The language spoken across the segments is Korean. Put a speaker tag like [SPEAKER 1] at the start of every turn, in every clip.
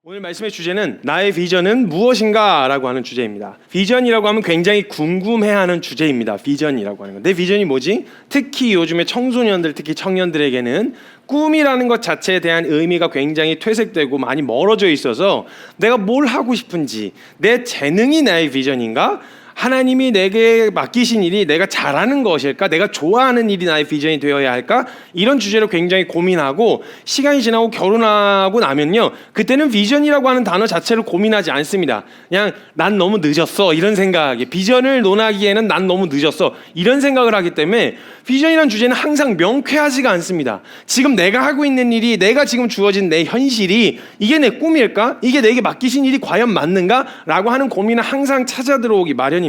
[SPEAKER 1] 오늘 말씀의 주제는 나의 비전은 무엇인가 라고 하는 주제입니다. 비전이라고 하면 굉장히 궁금해하는 주제입니다. 비전이라고 하는 거. 내 비전이 뭐지? 특히 요즘에 청소년들, 특히 청년들에게는 꿈이라는 것 자체에 대한 의미가 굉장히 퇴색되고 많이 멀어져 있어서 내가 뭘 하고 싶은지, 내 재능이 나의 비전인가? 하나님이 내게 맡기신 일이 내가 잘하는 것일까? 내가 좋아하는 일이 나의 비전이 되어야 할까? 이런 주제로 굉장히 고민하고 시간이 지나고 결혼하고 나면요, 그때는 비전이라고 하는 단어 자체를 고민하지 않습니다. 그냥 난 너무 늦었어 이런 생각이, 비전을 논하기에는 난 너무 늦었어 이런 생각을 하기 때문에 비전이라는 주제는 항상 명쾌하지가 않습니다. 지금 내가 하고 있는 일이, 내가 지금 주어진 내 현실이 이게 내 꿈일까? 이게 내게 맡기신 일이 과연 맞는가? 라고 하는 고민은 항상 찾아 들어오기 마련입니다.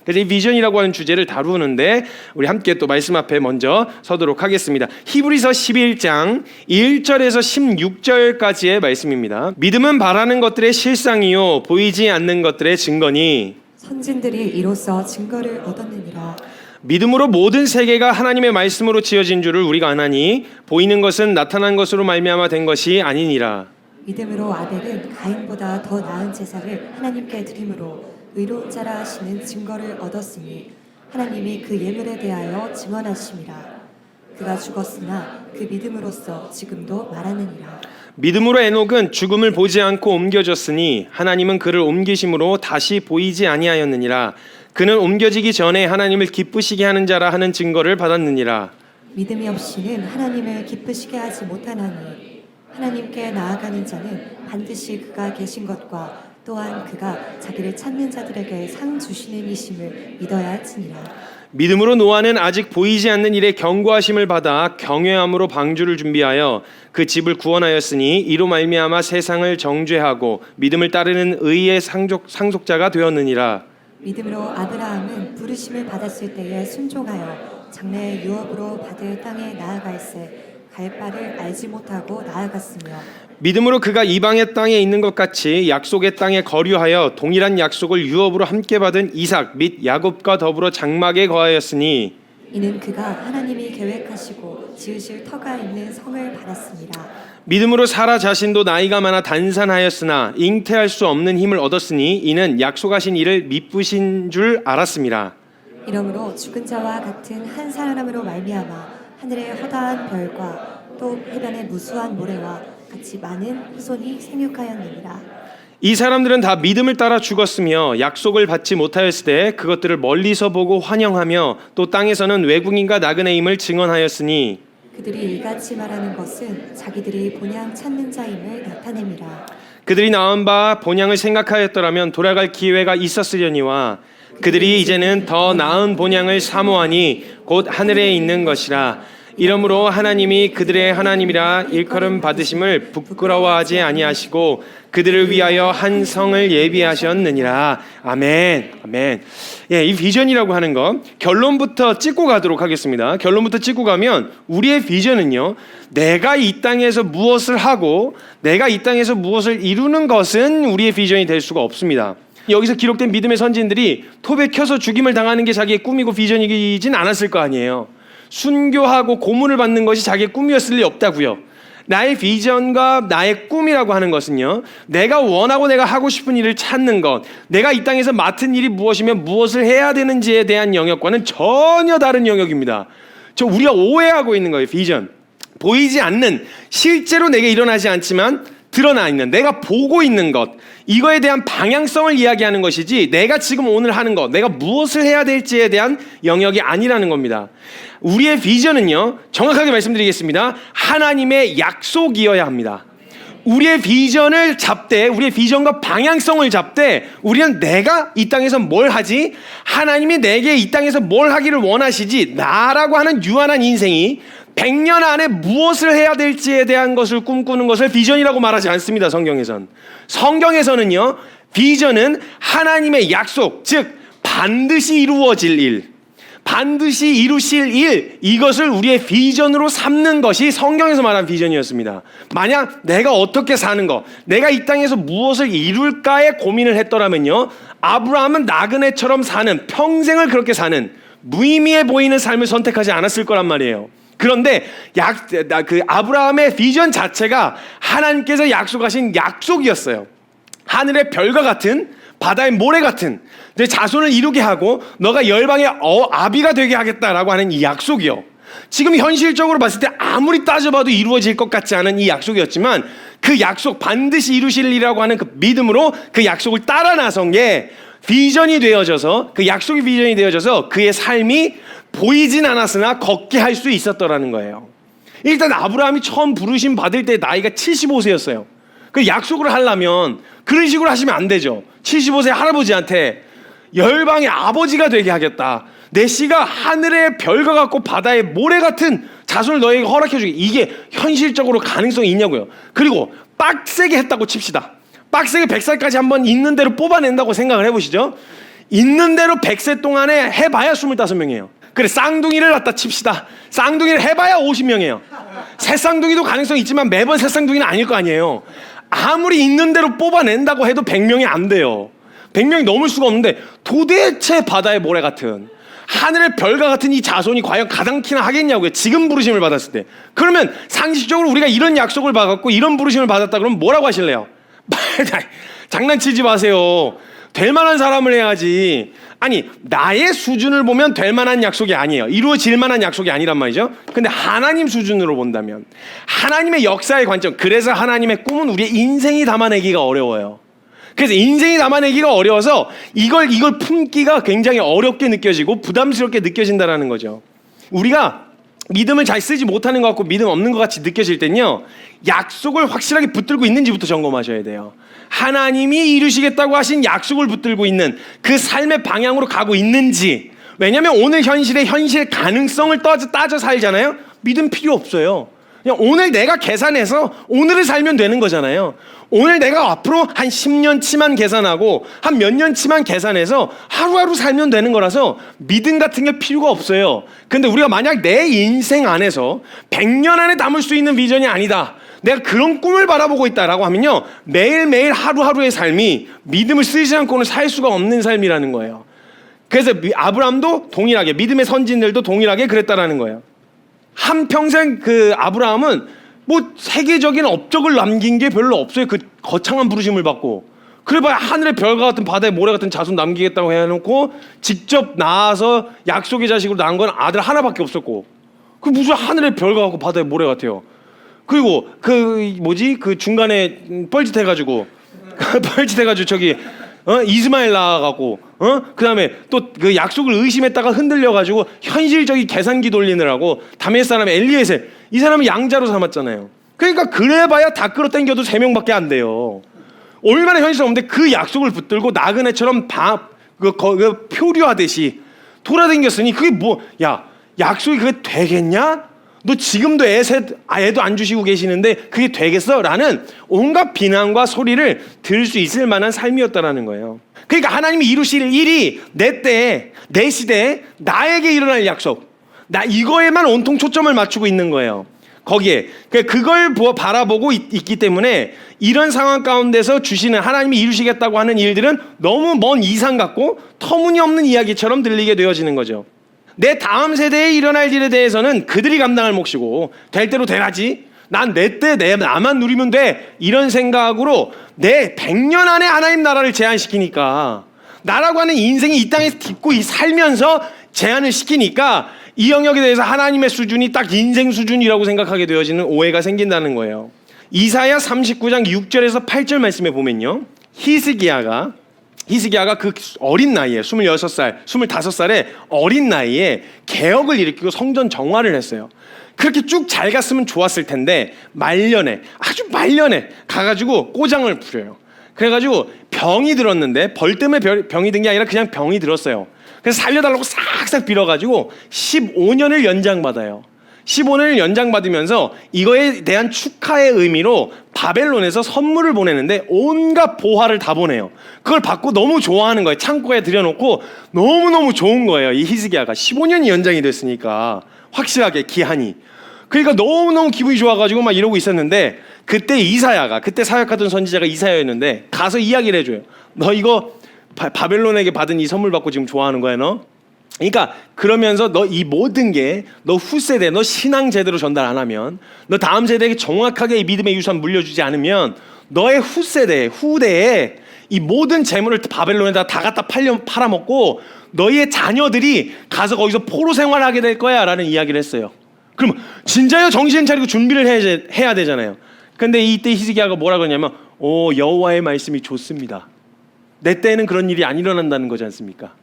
[SPEAKER 1] 그래서 이 비전이라고 하는 주제를 다루는데 우리 함께 또 말씀 앞에 먼저 서도록 하겠습니다. 히브리서 11장 1절에서 16절까지의 말씀입니다. 믿음은 바라는 것들의 실상이요 보이지 않는 것들의 증거니
[SPEAKER 2] 선진들이 이로써 증거를 얻었느니라.
[SPEAKER 1] 믿음으로 모든 세계가 하나님의 말씀으로 지어진 줄을 우리가 아나니 보이는 것은 나타난 것으로 말미암아 된 것이 아니니라.
[SPEAKER 2] 믿음으로 아벨은 가인보다 더 나은 제사를 하나님께 드림으로 의로운 자라 하시는 증거를 얻었으니 하나님이 그 예물에 대하여 증언하심이라. 그가 죽었으나 그 믿음으로써 지금도 말하느니라.
[SPEAKER 1] 믿음으로 에녹은 죽음을 보지 않고 옮겨졌으니 하나님은 그를 옮기심으로 다시 보이지 아니하였느니라. 그는 옮겨지기 전에 하나님을 기쁘시게 하는 자라 하는 증거를 받았느니라.
[SPEAKER 2] 믿음이 없이는 하나님을 기쁘시게 하지 못하나니 하나님께 나아가는 자는 반드시 그가 계신 것과 또한 그가 자기를 찾는 자들에게 상 주시는 이심을 믿어야 할지니라.
[SPEAKER 1] 믿음으로 노아는 아직 보이지 않는 일에 경고하심을 받아 경외함으로 방주를 준비하여 그 집을 구원하였으니 이로 말미암아 세상을 정죄하고 믿음을 따르는 의의 상속자가 되었느니라.
[SPEAKER 2] 믿음으로 아브라함은 부르심을 받았을 때에 순종하여 장래의 유업으로 받을 땅에 나아갈새 갈 바를 알지 못하고 나아갔으며
[SPEAKER 1] 믿음으로 그가 이방의 땅에 있는 것 같이 약속의 땅에 거류하여 동일한 약속을 유업으로 함께 받은 이삭 및 야곱과 더불어 장막에 거하였으니
[SPEAKER 2] 이는 그가 하나님이 계획하시고 지으실 터가 있는 성을 받았습니다.
[SPEAKER 1] 믿음으로 사라 자신도 나이가 많아 단산하였으나 잉태할 수 없는 힘을 얻었으니 이는 약속하신 이를 미쁘신 줄 알았습니다.
[SPEAKER 2] 이러므로 죽은 자와 같은 한 사람으로 말미암아 하늘의 허다한 별과 또 해변의 무수한 모래와 같이 많은 후손이 생육하였느니라.
[SPEAKER 1] 이 사람들은 다 믿음을 따라 죽었으며 약속을 받지 못하였을 때 그것들을 멀리서 보고 환영하며 또 땅에서는 외국인과 나그네임을 증언하였으니
[SPEAKER 2] 그들이 이같이 말하는 것은 자기들이 본향 찾는 자임을 나타냅니다.
[SPEAKER 1] 그들이 낳은 바 본향을 생각하였더라면 돌아갈 기회가 있었으려니와 그들이 이제는 더 나은 본향을 사모하니 곧 하늘에 있는 것이라. 이러므로 하나님이 그들의 하나님이라 일컬음 받으심을 부끄러워하지 아니하시고 그들을 위하여 한 성을 예비하셨느니라. 아멘. 아멘. 예, 이 비전이라고 하는 거 결론부터 찍고 가도록 하겠습니다. 결론부터 찍고 가면 우리의 비전은요, 내가 이 땅에서 무엇을 하고 내가 이 땅에서 무엇을 이루는 것은 우리의 비전이 될 수가 없습니다. 여기서 기록된 믿음의 선진들이 톱에 켜서 죽임을 당하는 게 자기의 꿈이고 비전이진 않았을 거 아니에요. 순교하고 고문을 받는 것이 자기의 꿈이었을 리 없다고요. 나의 비전과 나의 꿈이라고 하는 것은요, 내가 원하고 내가 하고 싶은 일을 찾는 것, 내가 이 땅에서 맡은 일이 무엇이면 무엇을 해야 되는지에 대한 영역과는 전혀 다른 영역입니다. 우리가 오해하고 있는 거예요. 비전, 보이지 않는, 실제로 내게 일어나지 않지만 드러나 있는, 내가 보고 있는 것, 이거에 대한 방향성을 이야기하는 것이지 내가 지금 오늘 하는 것, 내가 무엇을 해야 될지에 대한 영역이 아니라는 겁니다. 우리의 비전은요, 정확하게 말씀드리겠습니다. 하나님의 약속이어야 합니다. 우리의 비전을 잡되, 우리의 비전과 방향성을 잡되 우리는 내가 이 땅에서 뭘 하지? 하나님이 내게 이 땅에서 뭘 하기를 원하시지? 나라고 하는 유한한 인생이 100년 안에 무엇을 해야 될지에 대한 것을 꿈꾸는 것을 비전이라고 말하지 않습니다. 성경에서는요, 비전은 하나님의 약속, 즉 반드시 이루어질 일, 반드시 이루실 일, 이것을 우리의 비전으로 삼는 것이 성경에서 말하는 비전이었습니다. 만약 내가 어떻게 사는 것, 내가 이 땅에서 무엇을 이룰까에 고민을 했더라면요, 아브라함은 나그네처럼 사는, 평생을 그렇게 사는 무의미해 보이는 삶을 선택하지 않았을 거란 말이에요. 그런데 그 아브라함의 비전 자체가 하나님께서 약속하신 약속이었어요. 하늘의 별과 같은, 바다의 모래 같은 내 자손을 이루게 하고 너가 열방의 아비가 되게 하겠다라고 하는 이 약속이요. 지금 현실적으로 봤을 때 아무리 따져봐도 이루어질 것 같지 않은 이 약속이었지만 그 약속, 반드시 이루실이라고 하는 그 믿음으로 그 약속을 따라 나선 게 비전이 되어져서, 그 약속이 비전이 되어져서 그의 삶이 보이진 않았으나 걷게 할 수 있었더라는 거예요. 일단 아브라함이 처음 부르심 받을 때 나이가 75세였어요. 그 약속을 하려면 그런 식으로 하시면 안 되죠. 75세 할아버지한테 열방의 아버지가 되게 하겠다, 내 씨가 하늘의 별과 같고 바다의 모래 같은 자손을 너에게 허락해 주게, 이게 현실적으로 가능성이 있냐고요. 그리고 빡세게 했다고 칩시다. 빡세게 100살까지 한번 있는 대로 뽑아낸다고 생각을 해보시죠. 있는 대로 100세 동안에 해봐야 25명이에요. 그래, 쌍둥이를 갖다 칩시다. 쌍둥이를 해봐야 50명이에요. 새쌍둥이도 가능성이 있지만 매번 새쌍둥이는 아닐 거 아니에요. 아무리 있는 대로 뽑아낸다고 해도 100명이 안 돼요. 100명이 넘을 수가 없는데 도대체 바다의 모래 같은, 하늘의 별과 같은 이 자손이 과연 가당키나 하겠냐고요. 지금 부르심을 받았을 때. 그러면 상식적으로 우리가 이런 약속을 받았고 이런 부르심을 받았다 그러면 뭐라고 하실래요? 장난치지 마세요. 될 만한 사람을 해야지. 아니, 나의 수준을 보면 될 만한 약속이 아니에요. 이루어질 만한 약속이 아니란 말이죠. 근데 하나님 수준으로 본다면, 하나님의 역사의 관점, 그래서 하나님의 꿈은 우리의 인생이 담아내기가 어려워요. 그래서 인생이 담아내기가 어려워서 이걸 품기가 굉장히 어렵게 느껴지고 부담스럽게 느껴진다는 거죠. 우리가 믿음을 잘 쓰지 못하는 것 같고 믿음 없는 것 같이 느껴질 땐요, 약속을 확실하게 붙들고 있는지부터 점검하셔야 돼요. 하나님이 이루시겠다고 하신 약속을 붙들고 있는 그 삶의 방향으로 가고 있는지. 왜냐하면 오늘 현실의 현실 가능성을 따져 살잖아요. 믿음 필요 없어요. 그냥 오늘 내가 계산해서 오늘을 살면 되는 거잖아요. 오늘 내가 앞으로 한 10년치만 계산하고 한 몇 년치만 계산해서 하루하루 살면 되는 거라서 믿음 같은 게 필요가 없어요. 근데 우리가 만약 내 인생 안에서 100년 안에 담을 수 있는 비전이 아니다, 내가 그런 꿈을 바라보고 있다라고 하면요, 매일매일 하루하루의 삶이 믿음을 쓰지 않고는 살 수가 없는 삶이라는 거예요. 그래서 아브라함도 동일하게, 믿음의 선진들도 동일하게 그랬다라는 거예요. 한평생 그 아브라함은 뭐 세계적인 업적을 남긴 게 별로 없어요. 그 거창한 부르심을 받고. 그래봐야 하늘의 별과 같은 바다의 모래 같은 자손 남기겠다고 해놓고 직접 낳아서 약속의 자식으로 낳은 건 아들 하나밖에 없었고, 그 무슨 하늘의 별과 같고 바다의 모래 같아요. 그리고 그 중간에 뻘짓해가지고 저기 이스마엘 낳아갖고, 그 다음에 또 그 약속을 의심했다가 흔들려가지고 현실적인 계산기 돌리느라고 다메섹 사람 엘리에셀, 이 사람은 양자로 삼았잖아요. 그러니까 그래봐야 다 끌어당겨도 3명밖에 안 돼요. 얼마나 현실 없는데 그 약속을 붙들고 나그네처럼 표류하듯이 돌아다녔으니 그게 뭐, 야, 약속이 그게 되겠냐? 너 지금도 애도 안 주시고 계시는데 그게 되겠어? 라는 온갖 비난과 소리를 들을 수 있을 만한 삶이었다라는 거예요. 그러니까 하나님이 이루실 일이 내 때에, 내 시대에 나에게 일어날 약속, 나 이거에만 온통 초점을 맞추고 있는 거예요. 거기에 그걸 바라보고 있기 때문에 이런 상황 가운데서 주시는, 하나님이 이루시겠다고 하는 일들은 너무 먼 이상 같고 터무니없는 이야기처럼 들리게 되어지는 거죠. 내 다음 세대에 일어날 일에 대해서는 그들이 감당할 몫이고, 될 대로 되라지, 난 내 때 나만 누리면 돼, 이런 생각으로 내 100년 안에 하나님 나라를 제한시키니까, 나라고 하는 인생이 이 땅에서 딛고 살면서 제한을 시키니까 이 영역에 대해서 하나님의 수준이 딱 인생 수준이라고 생각하게 되어지는 오해가 생긴다는 거예요. 이사야 39장 6절에서 8절 말씀에 보면요, 히스기야가 그 어린 나이에 26살, 25살의 어린 나이에 개혁을 일으키고 성전 정화를 했어요. 그렇게 쭉 잘 갔으면 좋았을 텐데 아주 말년에 가가지고 꼬장을 부려요. 그래가지고 병이 들었는데, 벌 때문에 병이 든 게 아니라 그냥 병이 들었어요. 그래서 살려달라고 싹싹 빌어가지고 15년을 연장받아요. 15년을 연장받으면서 이거에 대한 축하의 의미로 바벨론에서 선물을 보내는데 온갖 보화를 다 보내요. 그걸 받고 너무 좋아하는 거예요. 창고에 들여놓고 너무너무 좋은 거예요. 이 히스기야가 15년이 연장이 됐으니까 확실하게 기한이. 그러니까 너무너무 기분이 좋아가지고 막 이러고 있었는데, 그때 그때 사역하던 선지자가 이사야였는데 가서 이야기를 해줘요. 너 이거 바벨론에게 받은 이 선물 받고 지금 좋아하는 거야 너? 그러니까 그러면서 너 이 모든 게 너 후세대, 너 신앙 제대로 전달 안 하면, 너 다음 세대에게 정확하게 이 믿음의 유산 물려주지 않으면 너의 후대에 이 모든 재물을 바벨론에다 다 갖다 팔아먹고 너희의 자녀들이 가서 거기서 포로 생활하게 될 거야 라는 이야기를 했어요. 그럼 진짜요? 정신 차리고 준비를 해야 되잖아요. 근데 이때 히스기야가 뭐라 그러냐면 여호와의 말씀이 좋습니다. 내 때에는 그런 일이 안 일어난다는 거지 않습니까?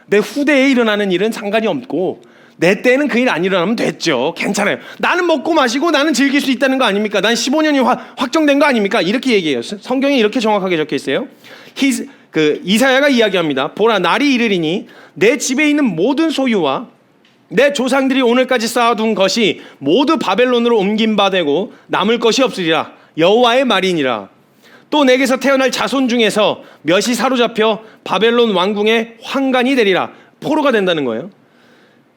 [SPEAKER 1] 내 후대에 일어나는 일은 상관이 없고 내 때에는 그 일 안 일어나면 됐죠. 괜찮아요. 나는 먹고 마시고 나는 즐길 수 있다는 거 아닙니까? 난 15년이 확정된 거 아닙니까? 이렇게 얘기해요. 성경에 이렇게 정확하게 적혀 있어요. 이사야가 이야기합니다. 보라, 날이 이르리니 내 집에 있는 모든 소유와 내 조상들이 오늘까지 쌓아둔 것이 모두 바벨론으로 옮긴 바 되고 남을 것이 없으리라. 여호와의 말이니라. 또 내게서 태어날 자손 중에서 몇이 사로잡혀 바벨론 왕궁의 환관이 되리라. 포로가 된다는 거예요.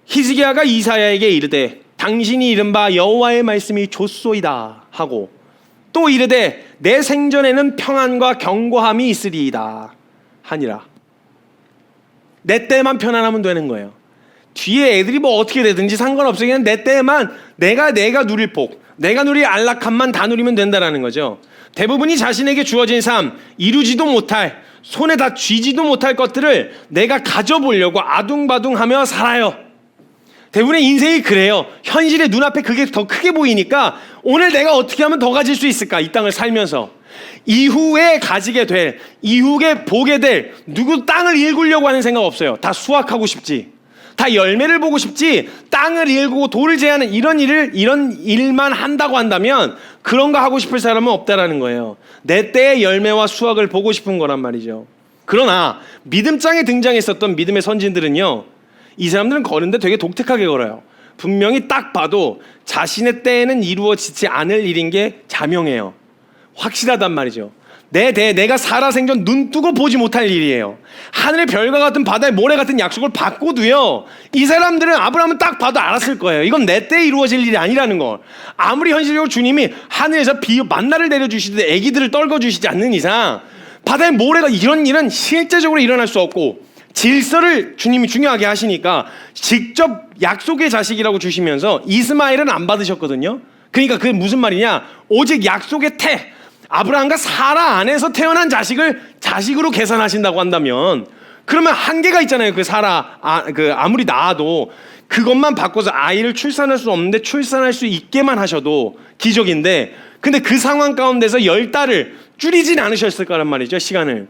[SPEAKER 1] 히스기야가 이사야에게 이르되 당신이 이른 바 여호와의 말씀이 좋소이다 하고 또 이르되 내 생전에는 평안과 견고함이 있으리이다 하니라. 내 때만 편안하면 되는 거예요. 뒤에 애들이 뭐 어떻게 되든지 상관없어요. 그냥 내 때에만 내가 누릴 복, 내가 누릴 안락함만 다 누리면 된다라는 거죠. 대부분이 자신에게 주어진 삶, 이루지도 못할, 손에 다 쥐지도 못할 것들을 내가 가져보려고 아둥바둥하며 살아요. 대부분의 인생이 그래요. 현실의 눈앞에 그게 더 크게 보이니까 오늘 내가 어떻게 하면 더 가질 수 있을까? 이 땅을 살면서 이후에 가지게 될, 이후에 보게 될 누구 땅을 일구려고 하는 생각 없어요. 다 수확하고 싶지, 다 열매를 보고 싶지, 땅을 일구고 돌을 제하는 이런 일만 한다고 한다면 그런 거 하고 싶을 사람은 없다라는 거예요. 내 때의 열매와 수확을 보고 싶은 거란 말이죠. 그러나 믿음장에 등장했었던 믿음의 선진들은요, 이 사람들은 걸는데 되게 독특하게 걸어요. 분명히 딱 봐도 자신의 때에는 이루어지지 않을 일인 게 자명해요. 확실하단 말이죠. 내가 살아생전 눈 뜨고 보지 못할 일이에요. 하늘의 별과 같은 바다의 모래 같은 약속을 받고도요, 이 사람들은 아브라함은 딱 봐도 알았을 거예요. 이건 내 때에 이루어질 일이 아니라는 걸. 아무리 현실적으로 주님이 하늘에서 만나를 내려주시듯 애기들을 떨궈주시지 않는 이상 바다의 모래가 이런 일은 실제적으로 일어날 수 없고, 질서를 주님이 중요하게 하시니까 직접 약속의 자식이라고 주시면서 이스마엘은 안 받으셨거든요. 그러니까 그게 무슨 말이냐, 오직 약속의 태, 아브라함과 사라 안에서 태어난 자식을 자식으로 계산하신다고 한다면, 그러면 한계가 있잖아요. 그 사라 아무리 낳아도 그것만 바꿔서 아이를 출산할 수 없는데 출산할 수 있게만 하셔도 기적인데, 근데 그 상황 가운데서 10달을 줄이진 않으셨을 거란 말이죠. 시간을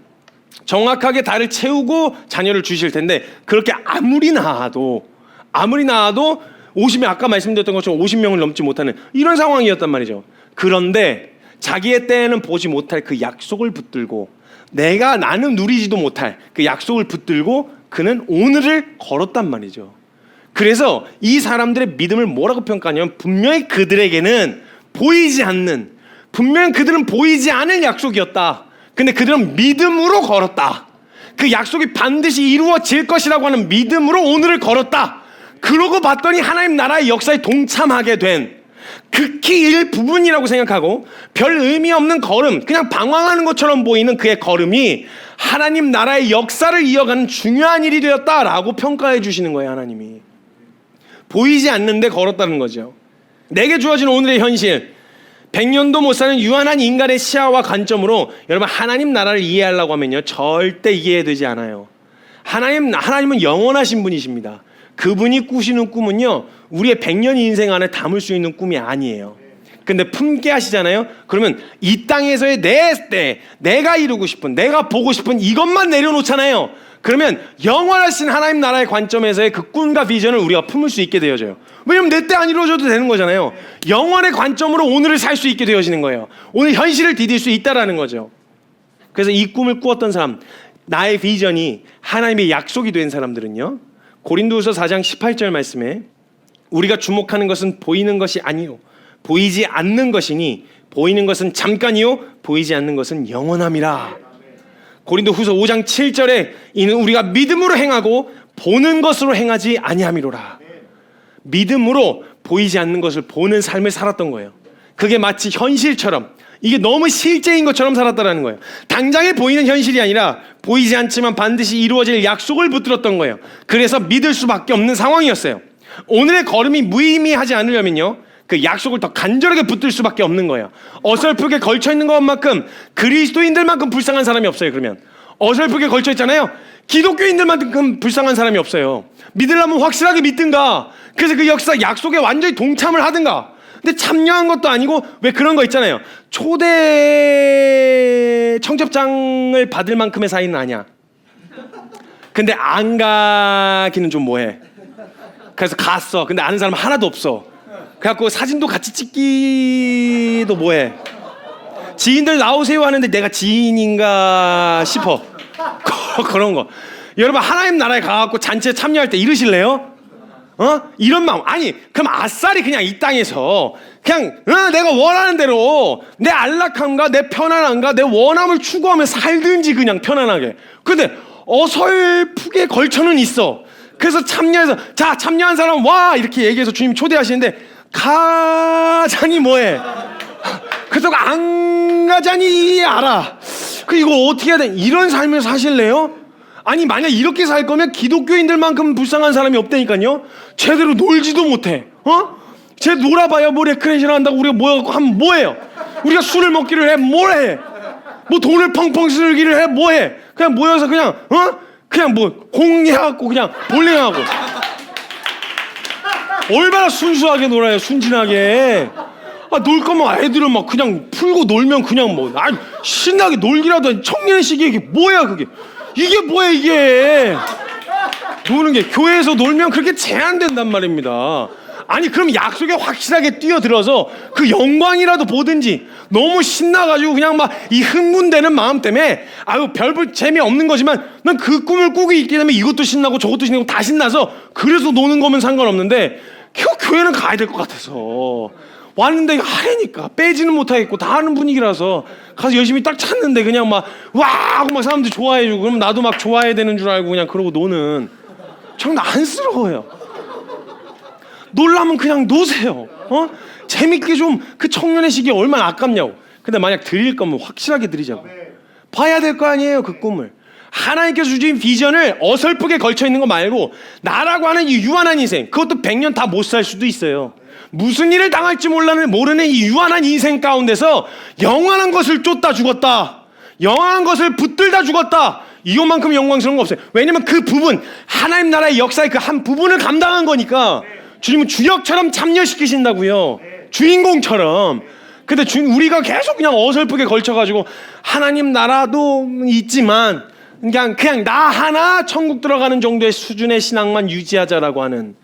[SPEAKER 1] 정확하게 달을 채우고 자녀를 주실 텐데, 그렇게 아무리 낳아도 50명, 아까 말씀드렸던 것처럼 50명을 넘지 못하는 이런 상황이었단 말이죠. 그런데 자기의 때에는 보지 못할 그 약속을 붙들고, 나는 누리지도 못할 그 약속을 붙들고 그는 오늘을 걸었단 말이죠. 그래서 이 사람들의 믿음을 뭐라고 평가하냐면, 분명히 그들에게는 그들은 보이지 않을 약속이었다. 근데 그들은 믿음으로 걸었다. 그 약속이 반드시 이루어질 것이라고 하는 믿음으로 오늘을 걸었다. 그러고 봤더니 하나님 나라의 역사에 동참하게 된 극히 일부분이라고 생각하고 별 의미 없는 걸음, 그냥 방황하는 것처럼 보이는 그의 걸음이 하나님 나라의 역사를 이어가는 중요한 일이 되었다라고 평가해 주시는 거예요. 하나님이 보이지 않는데 걸었다는 거죠. 내게 주어진 오늘의 현실, 100년도 못 사는 유한한 인간의 시야와 관점으로 여러분 하나님 나라를 이해하려고 하면요, 절대 이해되지 않아요. 하나님은 영원하신 분이십니다. 그분이 꾸시는 꿈은요, 우리의 100년 인생 안에 담을 수 있는 꿈이 아니에요. 근데 품게 하시잖아요. 그러면 이 땅에서의 내가 이루고 싶은, 내가 보고 싶은 이것만 내려놓잖아요. 그러면 영원하신 하나님 나라의 관점에서의 그 꿈과 비전을 우리가 품을 수 있게 되어져요. 왜냐면 내 때 안 이루어져도 되는 거잖아요. 영원의 관점으로 오늘을 살 수 있게 되어지는 거예요. 오늘 현실을 디딜 수 있다라는 거죠. 그래서 이 꿈을 꾸었던 사람, 나의 비전이 하나님의 약속이 된 사람들은요, 고린도후서 4장 18절 말씀에 우리가 주목하는 것은 보이는 것이 아니요 보이지 않는 것이니 보이는 것은 잠깐이요 보이지 않는 것은 영원함이라. 고린도후서 5장 7절에 이는 우리가 믿음으로 행하고 보는 것으로 행하지 아니함이로라. 믿음으로 보이지 않는 것을 보는 삶을 살았던 거예요. 그게 마치 현실처럼 이게 너무 실제인 것처럼 살았다는 거예요. 당장에 보이는 현실이 아니라 보이지 않지만 반드시 이루어질 약속을 붙들었던 거예요. 그래서 믿을 수밖에 없는 상황이었어요. 오늘의 걸음이 무의미하지 않으려면요, 그 약속을 더 간절하게 붙들 수밖에 없는 거예요. 어설프게 걸쳐있는 것만큼 그리스도인들만큼 불쌍한 사람이 없어요. 그러면 어설프게 걸쳐있잖아요. 기독교인들만큼 불쌍한 사람이 없어요. 믿으려면 확실하게 믿든가, 그래서 그 역사 약속에 완전히 동참을 하든가. 근데 참여한 것도 아니고, 왜 그런 거 있잖아요. 초대 청첩장을 받을 만큼의 사이는 아니야. 근데 안 가기는 좀 뭐해. 그래서 갔어. 근데 아는 사람 하나도 없어. 그래갖고 사진도 같이 찍기도 뭐해. 지인들 나오세요 하는데 내가 지인인가 싶어. 그런 거. 여러분, 하나님 나라에 가갖고 잔치에 참여할 때 이러실래요? 이런 마음. 아니, 그럼 아싸리 그냥 이 땅에서 그냥 내가 원하는 대로 내 안락함과 내 편안함과 내 원함을 추구하며 살든지 그냥 편안하게. 근데 어설프게 걸쳐는 있어. 그래서 참여해서, 자, 참여한 사람 와 이렇게 얘기해서 주님이 초대하시는데 가자니 뭐해. 그래서 안 가자니 알아. 그 이거 어떻게 해야 돼? 이런 삶을 사실래요? 아니, 만약 이렇게 살 거면 기독교인들만큼 불쌍한 사람이 없다니까요. 제대로 놀지도 못해. 쟤 놀아봐야 뭐 레크레이션 한다고 우리가 모여갖고 하면 뭐해요? 우리가 술을 먹기를 해, 뭘 해? 뭐 돈을 펑펑 쓰기를 해, 뭐해? 그냥 모여서 그냥 그냥 뭐 공해갖고 그냥 볼링하고. 얼마나 순수하게 놀아요, 순진하게. 놀 거면 애들은 막 그냥 풀고 놀면 그냥 뭐 신나게 놀기라도 청년의 시기에 이게 뭐야 그게. 이게 뭐야 이게. 노는 게 교회에서 놀면 그렇게 제한된단 말입니다. 아니, 그럼 약속에 확실하게 뛰어들어서 그 영광이라도 보든지. 너무 신나가지고 그냥 막 이 흥분되는 마음 때문에 별볼 재미없는 거지만 난 그 꿈을 꾸고 있기 때문에 이것도 신나고 저것도 신나고 다 신나서 그래서 노는 거면 상관없는데 교회는 가야 될 것 같아서 왔는데 하래니까 빼지는 못하겠고 다 하는 분위기라서 가서 열심히 딱 찾는데 그냥 막 와 하고 막 사람들 좋아해주고, 그럼 나도 막 좋아해야 되는 줄 알고 그냥 그러고 노는, 정말 안쓰러워요. 놀라면 그냥 노세요. 재밌게 좀 그 청년의 시기에 얼마나 아깝냐고. 근데 만약 드릴 거면 확실하게 드리자고. 봐야 될 거 아니에요, 그 꿈을. 하나님께서 주신 비전을 어설프게 걸쳐 있는 거 말고 나라고 하는 이 유한한 인생, 그것도 100년 다 못 살 수도 있어요. 무슨 일을 당할지 모르는 이 유한한 인생 가운데서 영원한 것을 쫓다 죽었다, 영원한 것을 붙들다 죽었다, 이것만큼 영광스러운 거 없어요. 왜냐면 그 부분, 하나님 나라의 역사의 그 한 부분을 감당한 거니까 주님은 주역처럼 참여시키신다고요. 주인공처럼. 근데 우리가 계속 그냥 어설프게 걸쳐가지고 하나님 나라도 있지만 그냥 나 하나 천국 들어가는 정도의 수준의 신앙만 유지하자라고 하는,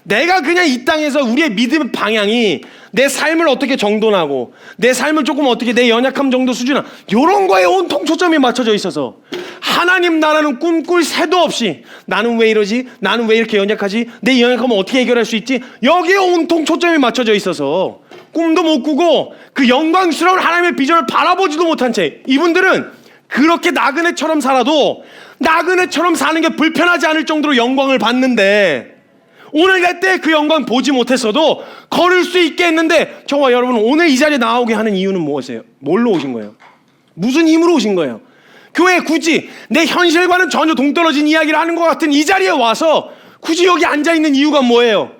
[SPEAKER 1] 내가 그냥 이 땅에서 우리의 믿음의 방향이 내 삶을 어떻게 정돈하고 내 삶을 조금 어떻게 내 연약함 정도 수준이나 이런 거에 온통 초점이 맞춰져 있어서 하나님 나라는 꿈꿀 새도 없이 나는 왜 이러지? 나는 왜 이렇게 연약하지? 내 연약함을 어떻게 해결할 수 있지? 여기에 온통 초점이 맞춰져 있어서 꿈도 못 꾸고 그 영광스러운 하나님의 비전을 바라보지도 못한 채 이분들은 그렇게 나그네처럼 살아도 나그네처럼 사는 게 불편하지 않을 정도로 영광을 받는데, 오늘 날 때 그 영광 보지 못했어도 걸을 수 있게 했는데, 저와 여러분 오늘 이 자리에 나오게 하는 이유는 무엇이에요? 뭘로 오신 거예요? 무슨 힘으로 오신 거예요? 교회에 굳이 내 현실과는 전혀 동떨어진 이야기를 하는 것 같은 이 자리에 와서 굳이 여기 앉아있는 이유가 뭐예요?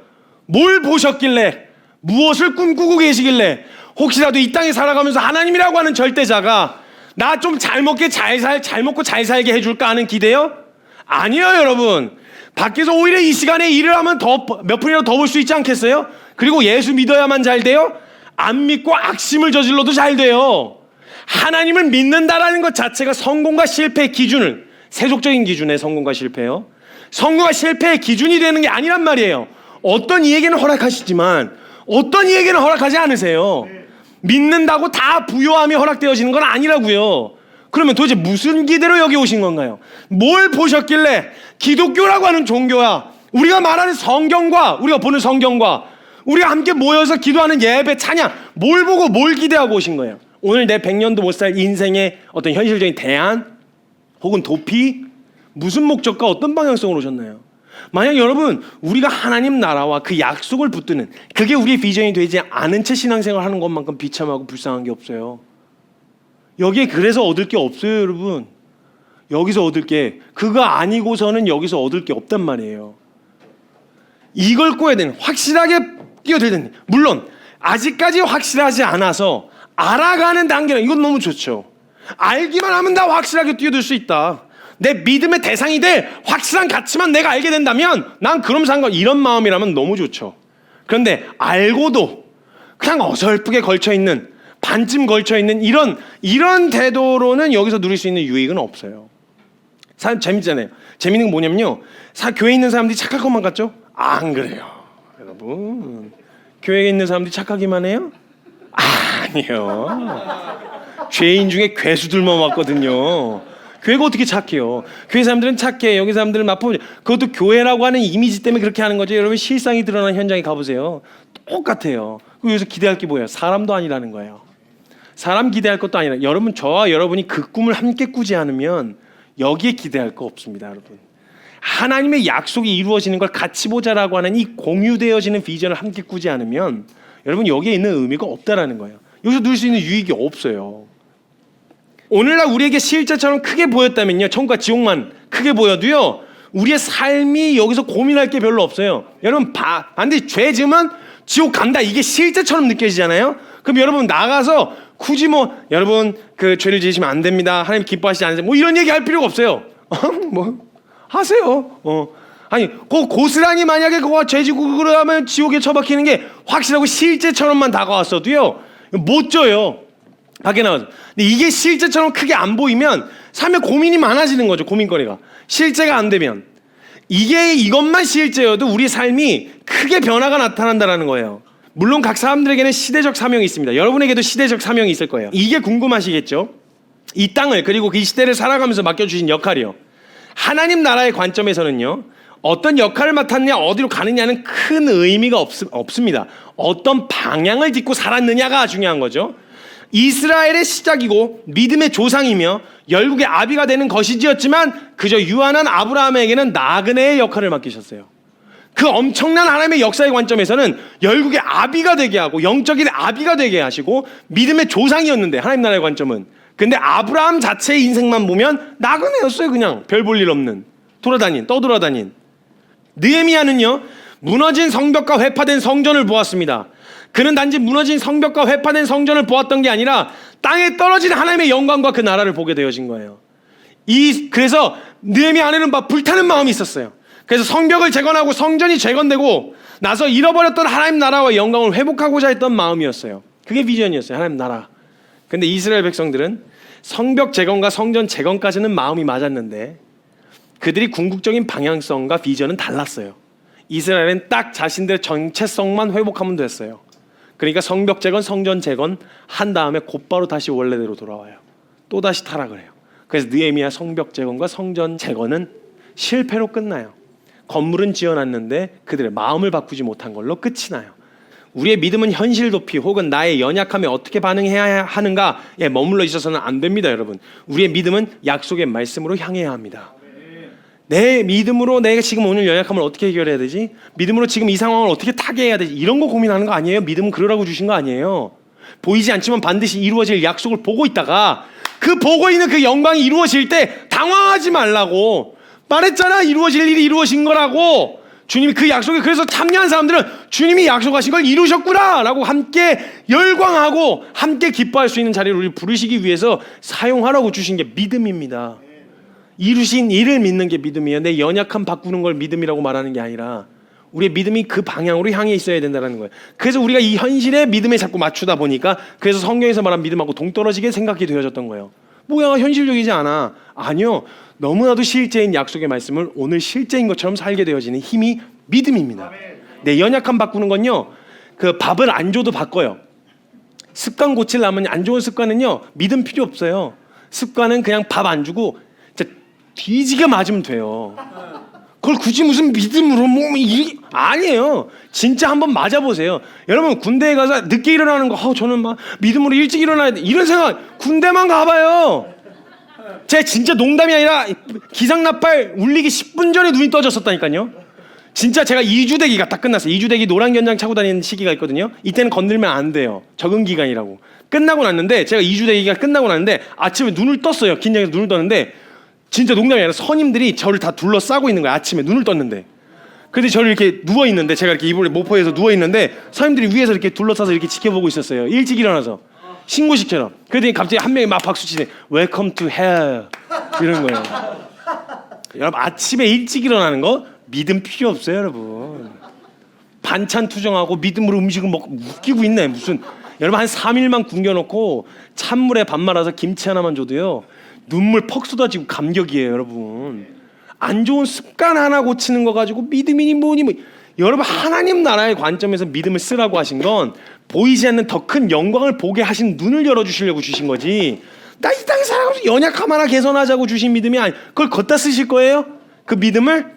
[SPEAKER 1] 뭘 보셨길래, 무엇을 꿈꾸고 계시길래, 혹시라도 이 땅에 살아가면서 하나님이라고 하는 절대자가 나 좀 잘 먹고 잘 살게 해줄까 하는 기대요? 아니요, 여러분. 밖에서 오히려 이 시간에 일을 하면 몇 푼이라도 더 벌 수 있지 않겠어요? 그리고 예수 믿어야만 잘 돼요? 안 믿고 악심을 저질러도 잘 돼요. 하나님을 믿는다라는 것 자체가 성공과 실패의 기준을, 세속적인 기준의 성공과 실패요, 성공과 실패의 기준이 되는 게 아니란 말이에요. 어떤 이에게는 허락하시지만 어떤 이에게는 허락하지 않으세요. 믿는다고 다 부요함이 허락되어지는 건 아니라고요. 그러면 도대체 무슨 기대로 여기 오신 건가요? 뭘 보셨길래 기독교라고 하는 종교와 우리가 말하는 성경과 우리가 보는 성경과 우리가 함께 모여서 기도하는 예배, 찬양, 뭘 보고 뭘 기대하고 오신 거예요? 오늘 내 100년도 못 살 인생의 어떤 현실적인 대안 혹은 도피, 무슨 목적과 어떤 방향성으로 오셨나요? 만약 여러분 우리가 하나님 나라와 그 약속을 붙드는, 그게 우리의 비전이 되지 않은 채 신앙생활 하는 것만큼 비참하고 불쌍한 게 없어요.
[SPEAKER 3] 여기에 그래서 얻을 게 없어요, 여러분. 여기서 얻을 게 그거 아니고서는 여기서 얻을 게 없단 말이에요. 이걸 꿔야 되는, 확실하게 뛰어들어야 되는. 물론 아직까지 확실하지 않아서 알아가는 단계는 이건 너무 좋죠. 알기만 하면 다 확실하게 뛰어들 수 있다. 내 믿음의 대상이 될 확실한 가치만 내가 알게 된다면 난 그럼 상관, 이런 마음이라면 너무 좋죠. 그런데 알고도 그냥 어설프게 걸쳐있는, 반쯤 걸쳐있는 이런 태도로는 여기서 누릴 수 있는 유익은 없어요. 사람 재밌잖아요. 재밌는 건 뭐냐면요, 교회에 있는 사람들이 착할 것만 같죠? 안 그래요, 여러분. 교회에 있는 사람들이 착하기만 해요? 아니요. 죄인 중에 괴수들만 왔거든요. 교회가 어떻게 착해요? 교회 사람들은 착해. 여기 사람들은 맛보죠. 그것도 교회라고 하는 이미지 때문에 그렇게 하는 거죠. 여러분, 실상이 드러난 현장에 가보세요. 똑같아요. 여기서 기대할 게 뭐예요? 사람도 아니라는 거예요. 사람 기대할 것도 아니라, 여러분, 저와 여러분이 그 꿈을 함께 꾸지 않으면 여기에 기대할 거 없습니다, 여러분. 하나님의 약속이 이루어지는 걸 같이 보자라고 하는 이 공유되어지는 비전을 함께 꾸지 않으면 여러분, 여기에 있는 의미가 없다라는 거예요. 여기서 누릴 수 있는 유익이 없어요. 오늘날 우리에게 실제처럼 크게 보였다면요, 천국과 지옥만 크게 보여도요, 우리의 삶이 여기서 고민할 게 별로 없어요. 여러분, 반드시 죄 지으면 지옥 간다, 이게 실제처럼 느껴지잖아요. 그럼 여러분 나가서 굳이 여러분 그 죄를 지으시면 안 됩니다, 하나님 기뻐하시지 않으세요, 이런 얘기 할 필요가 없어요. 하세요. 아니, 고스란히 만약에 그거 죄 지고 그러면 지옥에 처박히는 게 확실하고 실제처럼만 다가왔어도요, 못 져요, 밖에 나와서. 근데 이게 실제처럼 크게 안 보이면 삶에 고민이 많아지는 거죠. 고민거리가 실제가 안 되면. 이것만 실제여도 우리 삶이 크게 변화가 나타난다는 거예요. 물론 각 사람들에게는 시대적 사명이 있습니다. 여러분에게도 시대적 사명이 있을 거예요. 이게 궁금하시겠죠? 이 땅을, 그리고 이 시대를 살아가면서 맡겨주신 역할이요, 하나님 나라의 관점에서는요, 어떤 역할을 맡았냐, 어디로 가느냐는 큰 의미가 없습니다. 어떤 방향을 딛고 살았느냐가 중요한 거죠. 이스라엘의 시작이고 믿음의 조상이며 열국의 아비가 되는 것이지였지만 그저 유한한 아브라함에게는 나그네의 역할을 맡기셨어요. 그 엄청난 하나님의 역사의 관점에서는 열국의 아비가 되게 하고 영적인 아비가 되게 하시고 믿음의 조상이었는데, 하나님 나라의 관점은. 근데 아브라함 자체의 인생만 보면 나그네였어요. 그냥 별 볼 일 없는, 떠돌아다닌. 느헤미야는요, 무너진 성벽과 회파된 성전을 보았습니다. 그는 단지 무너진 성벽과 회파된 성전을 보았던 게 아니라 땅에 떨어진 하나님의 영광과 그 나라를 보게 되어진 거예요. 그래서 느헤미야 안에는 불타는 마음이 있었어요. 그래서 성벽을 재건하고 성전이 재건되고 나서 잃어버렸던 하나님 나라와 영광을 회복하고자 했던 마음이었어요. 그게 비전이었어요, 하나님 나라. 근데 이스라엘 백성들은 성벽 재건과 성전 재건까지는 마음이 맞았는데 그들이 궁극적인 방향성과 비전은 달랐어요. 이스라엘은 딱 자신들의 정체성만 회복하면 됐어요. 그러니까 성벽 재건, 성전 재건 한 다음에 곧바로 다시 원래대로 돌아와요. 또 다시 타락을 해요. 그래서 느헤미야 성벽 재건과 성전 재건은 실패로 끝나요. 건물은 지어놨는데 그들의 마음을 바꾸지 못한 걸로 끝이 나요. 우리의 믿음은 현실 도피 혹은 나의 연약함에 어떻게 반응해야 하는가에 머물러 있어서는 안 됩니다, 여러분. 우리의 믿음은 약속의 말씀으로 향해야 합니다. 내 믿음으로 내가 지금 오늘 연약함을 어떻게 해결해야 되지? 믿음으로 지금 이 상황을 어떻게 타개해야 되지? 이런 거 고민하는 거 아니에요. 믿음은 그러라고 주신 거 아니에요. 보이지 않지만 반드시 이루어질 약속을 보고 있다가 그 보고 있는 그 영광이 이루어질 때 당황하지 말라고 말했잖아. 이루어질 일이 이루어진 거라고. 주님이 그 약속에, 그래서 참여한 사람들은 주님이 약속하신 걸 이루셨구나 라고 함께 열광하고 함께 기뻐할 수 있는 자리를 우리 부르시기 위해서 사용하라고 주신 게 믿음입니다. 이루신 일을 믿는 게 믿음이에요. 내 연약함 바꾸는 걸 믿음이라고 말하는 게 아니라 우리의 믿음이 그 방향으로 향해 있어야 된다는 거예요. 그래서 우리가 이 현실에 믿음에 자꾸 맞추다 보니까 그래서 성경에서 말한 믿음하고 동떨어지게 생각이 되어졌던 거예요. 뭐야, 현실적이지 않아. 아니요, 너무나도 실제인 약속의 말씀을 오늘 실제인 것처럼 살게 되어지는 힘이 믿음입니다. 내 연약함 바꾸는 건요, 그 밥을 안 줘도 바꿔요. 습관 고치려면, 안 좋은 습관은요 믿음 필요 없어요. 습관은 그냥 밥 안 주고 뒤지게 맞으면 돼요. 그걸 굳이 무슨 믿음으로 아니에요. 진짜 한번 맞아보세요. 여러분, 군대에 가서 늦게 일어나는 거, 저는 막 믿음으로 일찍 일어나야 돼, 이런 생각, 군대만 가봐요. 제가 진짜 농담이 아니라 기상나팔 울리기 10분 전에 눈이 떠졌었다니까요. 진짜 제가 2주 대기가 딱 끝났어요. 2주 대기 노란 견장 차고 다니는 시기가 있거든요. 이때는 건들면 안 돼요. 적응 기간이라고. 끝나고 났는데 제가 2주 대기가 끝나고 났는데 아침에 눈을 떴어요. 긴장해서 눈을 떴는데 진짜 농담이 아니라 선임들이 저를 다 둘러싸고 있는 거예요. 아침에 눈을 떴는데. 근데 저를 이렇게 누워 있는데 제가 이렇게 이불에 모포에서 누워 있는데 선임들이 위에서 이렇게 둘러싸서 이렇게 지켜보고 있었어요. 일찍 일어나서 신고식처럼. 그랬더니 갑자기 한 명이 막 박수 치네. Welcome to hell 이런 거예요. 여러분 아침에 일찍 일어나는 거 믿음 필요 없어요, 여러분. 반찬 투정하고 믿음으로 음식을 먹고 웃기고 있네. 무슨 여러분 한 3일만 굶겨놓고 찬물에 밥 말아서 김치 하나만 줘도요 눈물 퍽 쏟아지고 감격이에요, 여러분. 안 좋은 습관 하나 고치는 거 가지고 믿음이니 뭐니 뭐. 여러분 하나님 나라의 관점에서 믿음을 쓰라고 하신 건 보이지 않는 더 큰 영광을 보게 하신 눈을 열어주시려고 주신 거지. 나 이 땅에 살아가면서 연약함 하나 개선하자고 주신 믿음이 아니. 그걸 걷다 쓰실 거예요? 그 믿음을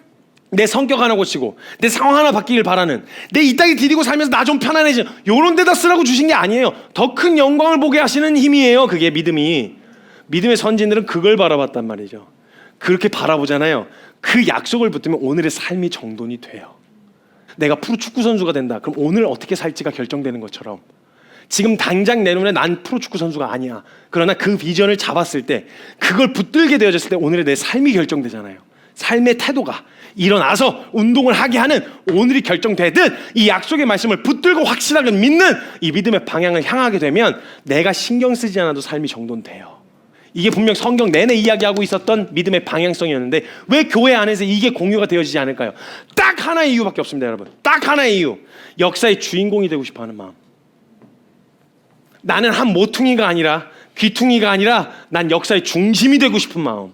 [SPEAKER 3] 내 성격 하나 고치고 내 상황 하나 바뀌길 바라는, 내 이 땅에 디디고 살면서 나 좀 편안해져 요런 데다 쓰라고 주신 게 아니에요. 더 큰 영광을 보게 하시는 힘이에요. 그게 믿음이. 믿음의 선진들은 그걸 바라봤단 말이죠. 그렇게 바라보잖아요. 그 약속을 붙들면 오늘의 삶이 정돈이 돼요. 내가 프로축구 선수가 된다. 그럼 오늘 어떻게 살지가 결정되는 것처럼 지금 당장 내 눈에 난 프로축구 선수가 아니야. 그러나 그 비전을 잡았을 때 그걸 붙들게 되어졌을 때 오늘의 내 삶이 결정되잖아요. 삶의 태도가 일어나서 운동을 하게 하는 오늘이 결정되듯 이 약속의 말씀을 붙들고 확실하게 믿는 이 믿음의 방향을 향하게 되면 내가 신경 쓰지 않아도 삶이 정돈돼요. 이게 분명 성경 내내 이야기하고 있었던 믿음의 방향성이었는데 왜 교회 안에서 이게 공유가 되어지지 않을까요? 딱 하나의 이유밖에 없습니다, 여러분. 딱 하나의 이유. 역사의 주인공이 되고 싶어하는 마음. 나는 한 모퉁이가 아니라 귀퉁이가 아니라 난 역사의 중심이 되고 싶은 마음.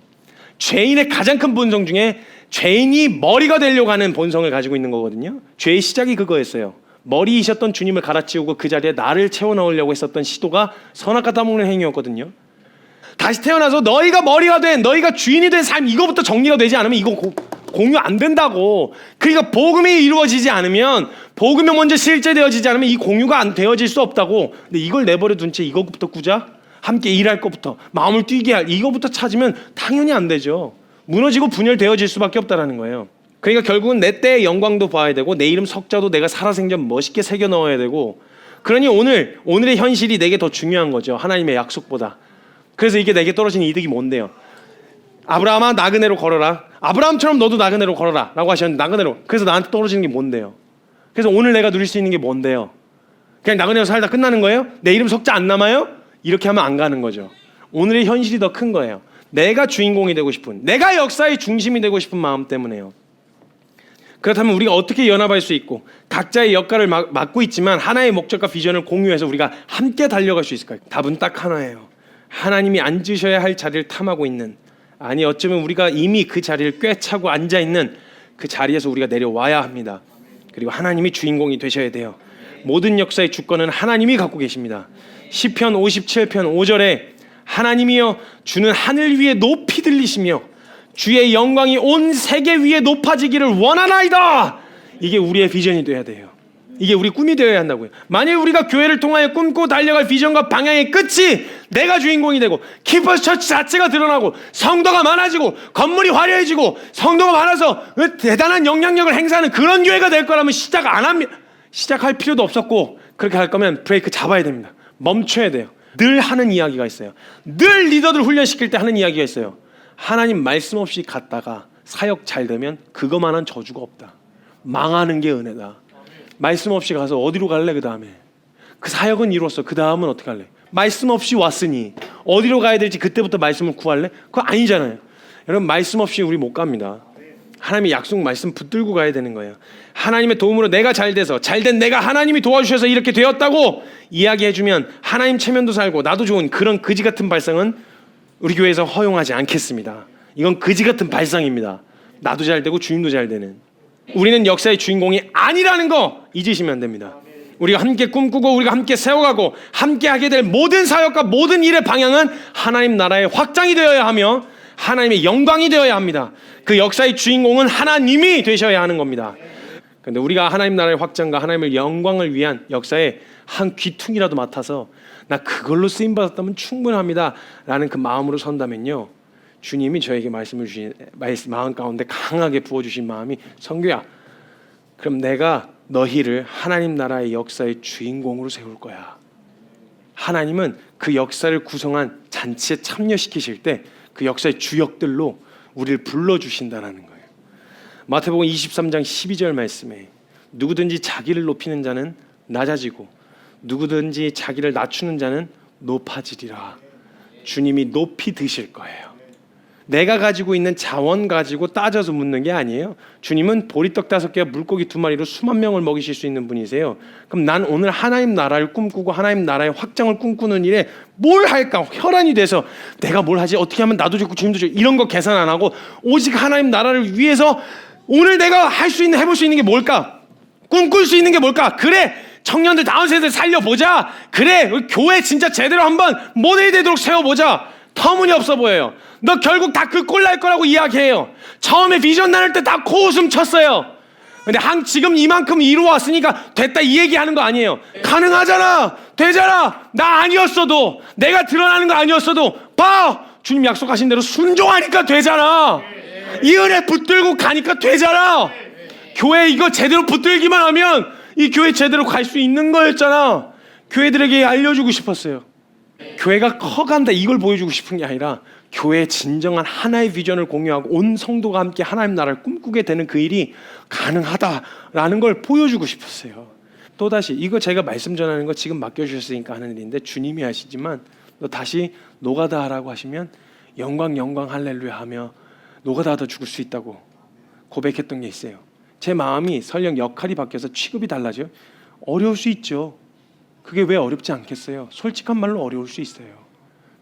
[SPEAKER 3] 죄인의 가장 큰 본성 중에 죄인이 머리가 되려고 하는 본성을 가지고 있는 거거든요. 죄의 시작이 그거였어요. 머리이셨던 주님을 갈아치우고 그 자리에 나를 채워 넣으려고 했었던 시도가 선악과 따먹는 행위였거든요. 다시 태어나서 너희가 머리가 된, 너희가 주인이 된 삶, 이거부터 정리가 되지 않으면 이거 공유 안 된다고. 그러니까 복음이 이루어지지 않으면, 복음이 먼저 실제되어지지 않으면 이 공유가 안 되어질 수 없다고. 근데 이걸 내버려 둔 채 이거부터 꾸자? 함께 일할 것부터, 마음을 뛰게 할 이거부터 찾으면 당연히 안 되죠. 무너지고 분열되어질 수밖에 없다라는 거예요. 그러니까 결국은 내 때의 영광도 봐야 되고 내 이름 석자도 내가 살아생전 멋있게 새겨 넣어야 되고, 그러니 오늘의 현실이 내게 더 중요한 거죠. 하나님의 약속보다. 그래서 이게 내게 떨어지는 이득이 뭔데요? 아브라함아 나그네로 걸어라. 아브라함처럼 너도 나그네로 걸어라 라고 하셨는데 나그네로. 그래서 나한테 떨어지는 게 뭔데요? 그래서 오늘 내가 누릴 수 있는 게 뭔데요? 그냥 나그네로 살다 끝나는 거예요? 내 이름 석자 안 남아요? 이렇게 하면 안 가는 거죠. 오늘의 현실이 더 큰 거예요. 내가 주인공이 되고 싶은, 내가 역사의 중심이 되고 싶은 마음 때문에요. 그렇다면 우리가 어떻게 연합할 수 있고 각자의 역할을 맡고 있지만 하나의 목적과 비전을 공유해서 우리가 함께 달려갈 수 있을까요? 답은 딱 하나예요. 하나님이 앉으셔야 할 자리를 탐하고 있는, 아니 어쩌면 우리가 이미 그 자리를 꿰차고 앉아있는 그 자리에서 우리가 내려와야 합니다. 그리고 하나님이 주인공이 되셔야 돼요. 모든 역사의 주권은 하나님이 갖고 계십니다. 시편 57편 5절에 하나님이여 주는 하늘 위에 높이 들리시며 주의 영광이 온 세계 위에 높아지기를 원하나이다. 이게 우리의 비전이 돼야 돼요. 이게 우리 꿈이 되어야 한다고요. 만약 우리가 교회를 통하여 꿈꾸고 달려갈 비전과 방향의 끝이 내가 주인공이 되고 키퍼스 처치 자체가 드러나고 성도가 많아지고 건물이 화려해지고 성도가 많아서 대단한 영향력을 행사하는 그런 교회가 될 거라면 시작 안 합니다. 시작할 필요도 없었고, 그렇게 할 거면 브레이크 잡아야 됩니다. 멈춰야 돼요. 늘 하는 이야기가 있어요. 늘 리더들 훈련시킬 때 하는 이야기가 있어요. 하나님 말씀 없이 갔다가 사역 잘 되면 그거만한 저주가 없다. 망하는 게 은혜다. 말씀 없이 가서 어디로 갈래? 그 다음에 그 사역은 이뤘어. 그 다음은 어떻게 할래? 말씀 없이 왔으니 어디로 가야 될지 그때부터 말씀을 구할래? 그거 아니잖아요. 여러분 말씀 없이 우리 못 갑니다. 하나님의 약속 말씀 붙들고 가야 되는 거예요. 하나님의 도움으로 내가 잘 돼서 잘된 내가 하나님이 도와주셔서 이렇게 되었다고 이야기해주면 하나님 체면도 살고 나도 좋은 그런 그지 같은 발상은 우리 교회에서 허용하지 않겠습니다. 이건 그지 같은 발상입니다. 나도 잘 되고 주님도 잘 되는. 우리는 역사의 주인공이 아니라는 거 잊으시면 안 됩니다. 우리가 함께 꿈꾸고 우리가 함께 세워가고 함께 하게 될 모든 사역과 모든 일의 방향은 하나님 나라의 확장이 되어야 하며 하나님의 영광이 되어야 합니다. 그 역사의 주인공은 하나님이 되셔야 하는 겁니다. 그런데 우리가 하나님 나라의 확장과 하나님의 영광을 위한 역사의 한 귀퉁이라도 맡아서 나 그걸로 쓰임받았다면 충분합니다 라는 그 마음으로 선다면요, 주님이 저에게 말씀을 주신 마음 가운데 강하게 부어주신 마음이, 성규야 그럼 내가 너희를 하나님 나라의 역사의 주인공으로 세울 거야. 하나님은 그 역사를 구성한 잔치에 참여시키실 때 그 역사의 주역들로 우리를 불러주신다는 거예요. 마태복음 23장 12절 말씀에 누구든지 자기를 높이는 자는 낮아지고 누구든지 자기를 낮추는 자는 높아지리라. 주님이 높이 드실 거예요. 내가 가지고 있는 자원 가지고 따져서 묻는 게 아니에요. 주님은 보리떡 5개와 물고기 2마리로 수만 명을 먹이실 수 있는 분이세요. 그럼 난 오늘 하나님 나라를 꿈꾸고 하나님 나라의 확장을 꿈꾸는 일에 뭘 할까? 혈안이 돼서 내가 뭘 하지? 어떻게 하면 나도 좋고 주님도 좋고 이런 거 계산 안 하고 오직 하나님 나라를 위해서 오늘 내가 할 수 있는 해볼 수 있는 게 뭘까? 꿈꿀 수 있는 게 뭘까? 그래, 청년들 다음 세대 살려보자. 그래, 교회 진짜 제대로 한번 모델이 되도록 세워보자. 터무니없어 보여요. 너 결국 다 그 꼴 날 거라고 이야기해요. 처음에 비전 나눌 때 다 코웃음 쳤어요. 근데 지금 이만큼 이루어왔으니까 됐다 이 얘기하는 거 아니에요. 가능하잖아, 되잖아. 나 아니었어도, 내가 드러나는 거 아니었어도 봐, 주님 약속하신 대로 순종하니까 되잖아. 이 은혜 붙들고 가니까 되잖아. 교회 이거 제대로 붙들기만 하면 이 교회 제대로 갈 수 있는 거였잖아. 교회들에게 알려주고 싶었어요. 교회가 커간다 이걸 보여주고 싶은 게 아니라 교회의 진정한 하나의 비전을 공유하고 온 성도가 함께 하나님 나라를 꿈꾸게 되는 그 일이 가능하다라는 걸 보여주고 싶었어요. 또다시 이거 제가 말씀 전하는 거 지금 맡겨주셨으니까 하는 일인데 주님이 하시지만 또 다시 노가다 하라고 하시면 영광 영광 할렐루야 하며 노가다 하다 죽을 수 있다고 고백했던 게 있어요. 제 마음이 설령 역할이 바뀌어서 취급이 달라져요. 어려울 수 있죠. 그게 왜 어렵지 않겠어요? 솔직한 말로 어려울 수 있어요.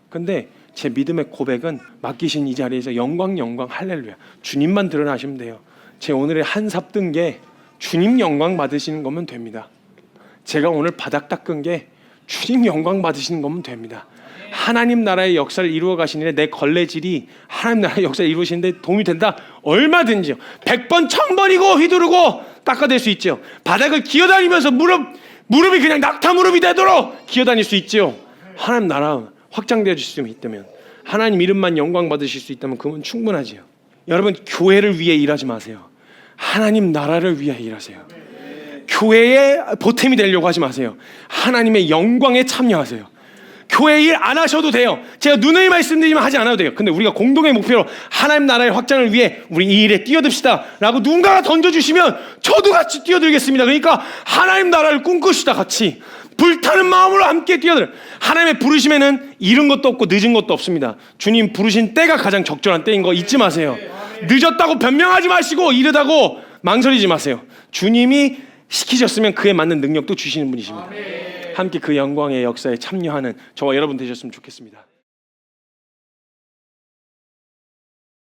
[SPEAKER 3] 근데 제 믿음의 고백은 맡기신 이 자리에서 영광 영광 할렐루야 주님만 드러나시면 돼요. 제 오늘의 한삽 뜬 게 주님 영광 받으시는 거면 됩니다. 제가 오늘 바닥 닦은 게 주님 영광 받으시는 거면 됩니다. 하나님 나라의 역사를 이루어 가시는 일에 내 걸레질이 하나님 나라의 역사를 이루시는데 도움이 된다? 얼마든지요. 100번 1000번이고 휘두르고 닦아낼 수 있죠. 바닥을 기어다니면서 무릎이 그냥 낙타 무릎이 되도록 기어다닐 수 있죠. 하나님 나라 확장되어 주실 수 있다면, 하나님 이름만 영광 받으실 수 있다면 그건 충분하지요. 여러분, 교회를 위해 일하지 마세요. 하나님 나라를 위해 일하세요. 교회의 보탬이 되려고 하지 마세요. 하나님의 영광에 참여하세요. 교회 일 안 하셔도 돼요. 제가 누누이 말씀드리지만 하지 않아도 돼요. 근데 우리가 공동의 목표로 하나님 나라의 확장을 위해 우리 이 일에 뛰어듭시다 라고 누군가가 던져주시면 저도 같이 뛰어들겠습니다. 그러니까 하나님 나라를 꿈꾸시다 같이 불타는 마음으로 함께 뛰어들어요. 하나님의 부르심에는 이른 것도 없고 늦은 것도 없습니다. 주님 부르신 때가 가장 적절한 때인 거 잊지 마세요. 늦었다고 변명하지 마시고 이르다고 망설이지 마세요. 주님이 시키셨으면 그에 맞는 능력도 주시는 분이십니다. 함께 그 영광의 역사에 참여하는 저와 여러분 되셨으면 좋겠습니다.